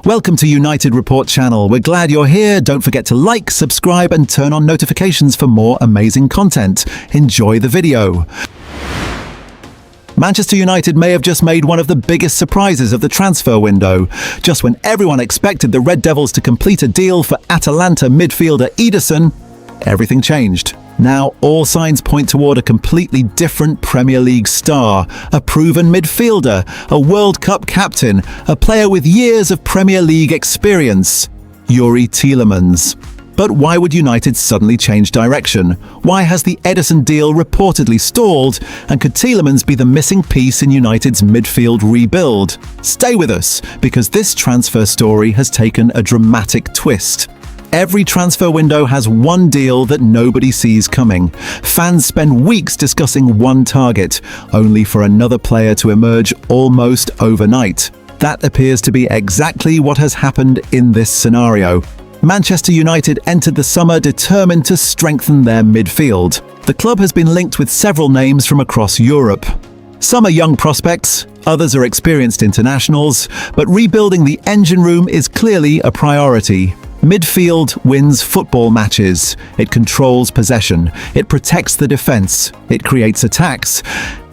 Welcome to United Report channel. We're glad you're here. Don't forget to like, subscribe and turn on notifications for more amazing content. Enjoy the video. Manchester United may have just made one of the biggest surprises of the transfer window. Just when everyone expected the Red Devils to complete a deal for Atalanta midfielder Ederson, everything changed. Now all signs point toward a completely different Premier League star, a proven midfielder, a World Cup captain, a player with years of Premier League experience, Youri Tielemans. But why would United suddenly change direction? Why has the Ederson deal reportedly stalled? And could Tielemans be the missing piece in United's midfield rebuild? Stay with us, because this transfer story has taken a dramatic twist. Every transfer window has one deal that nobody sees coming. Fans spend weeks discussing one target, only for another player to emerge almost overnight. That appears to be exactly what has happened in this scenario. Manchester United entered the summer determined to strengthen their midfield. The club has been linked with several names from across Europe. Some are young prospects, others are experienced internationals, but rebuilding the engine room is clearly a priority. Midfield wins football matches. It controls possession. It protects the defense. It creates attacks.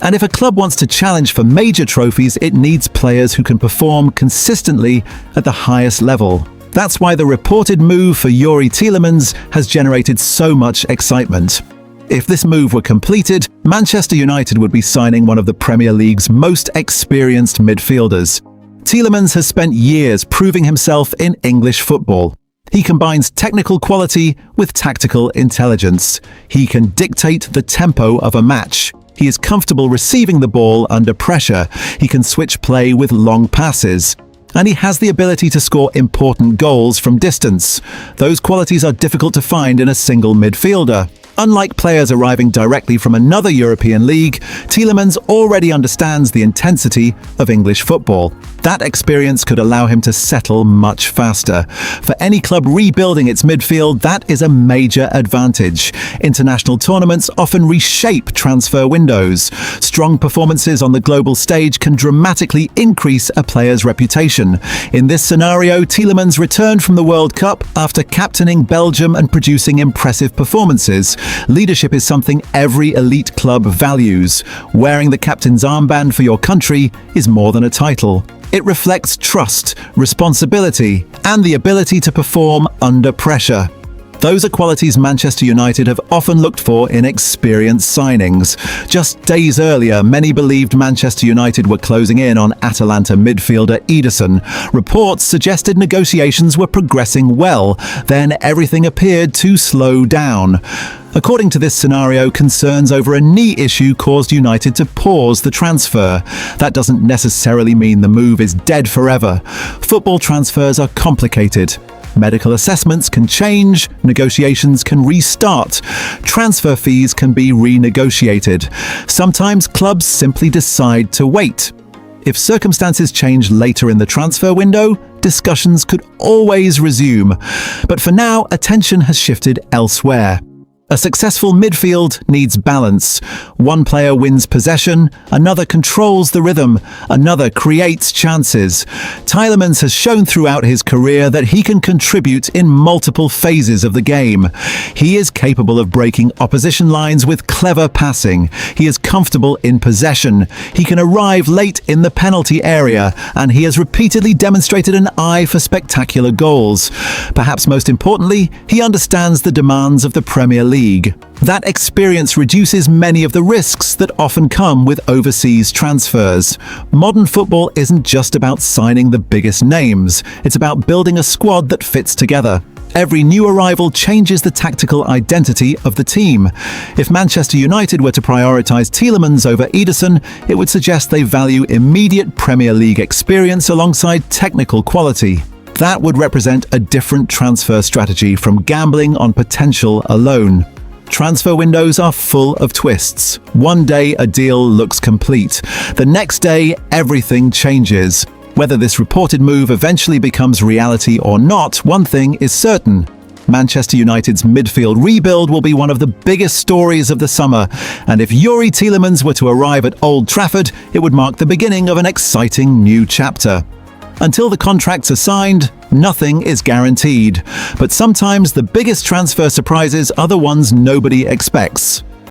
And if a club wants to challenge for major trophies, it needs players who can perform consistently at the highest level. That's why the reported move for Youri Tielemans has generated so much excitement. If this move were completed, Manchester United would be signing one of the Premier League's most experienced midfielders. Tielemans has spent years proving himself in English football. He combines technical quality with tactical intelligence. He can dictate the tempo of a match. He is comfortable receiving the ball under pressure. He can switch play with long passes. And he has the ability to score important goals from distance. Those qualities are difficult to find in a single midfielder. Unlike players arriving directly from another European league, Tielemans already understands the intensity of English football. That experience could allow him to settle much faster. For any club rebuilding its midfield, that is a major advantage. International tournaments often reshape transfer windows. Strong performances on the global stage can dramatically increase a player's reputation. In this scenario, Tielemans returned from the World Cup after captaining Belgium and producing impressive performances. Leadership is something every elite club values. Wearing the captain's armband for your country is more than a title. It reflects trust, responsibility, and the ability to perform under pressure. Those are qualities Manchester United have often looked for in experienced signings. Just days earlier, many believed Manchester United were closing in on Atalanta midfielder Ederson. Reports suggested negotiations were progressing well. Then everything appeared to slow down. According to this scenario, concerns over a knee issue caused United to pause the transfer. That doesn't necessarily mean the move is dead forever. Football transfers are complicated. Medical assessments can change, negotiations can restart, transfer fees can be renegotiated. Sometimes clubs simply decide to wait. If circumstances change later in the transfer window, discussions could always resume. But for now, attention has shifted elsewhere. A successful midfield needs balance. One player wins possession, another controls the rhythm, another creates chances. Tielemans has shown throughout his career that he can contribute in multiple phases of the game. He is capable of breaking opposition lines with clever passing. He is comfortable in possession. He can arrive late in the penalty area, and he has repeatedly demonstrated an eye for spectacular goals. Perhaps most importantly, he understands the demands of the Premier League. That experience reduces many of the risks that often come with overseas transfers. Modern football isn't just about signing the biggest names, it's about building a squad that fits together. Every new arrival changes the tactical identity of the team. If Manchester United were to prioritise Tielemans over Ederson, it would suggest they value immediate Premier League experience alongside technical quality. That would represent a different transfer strategy from gambling on potential alone. Transfer windows are full of twists. One day a deal looks complete. The next day, everything changes. Whether this reported move eventually becomes reality or not, one thing is certain. Manchester United's midfield rebuild will be one of the biggest stories of the summer, and if Youri Tielemans were to arrive at Old Trafford, it would mark the beginning of an exciting new chapter. Until the contracts are signed, nothing is guaranteed. But sometimes the biggest transfer surprises are the ones nobody expects.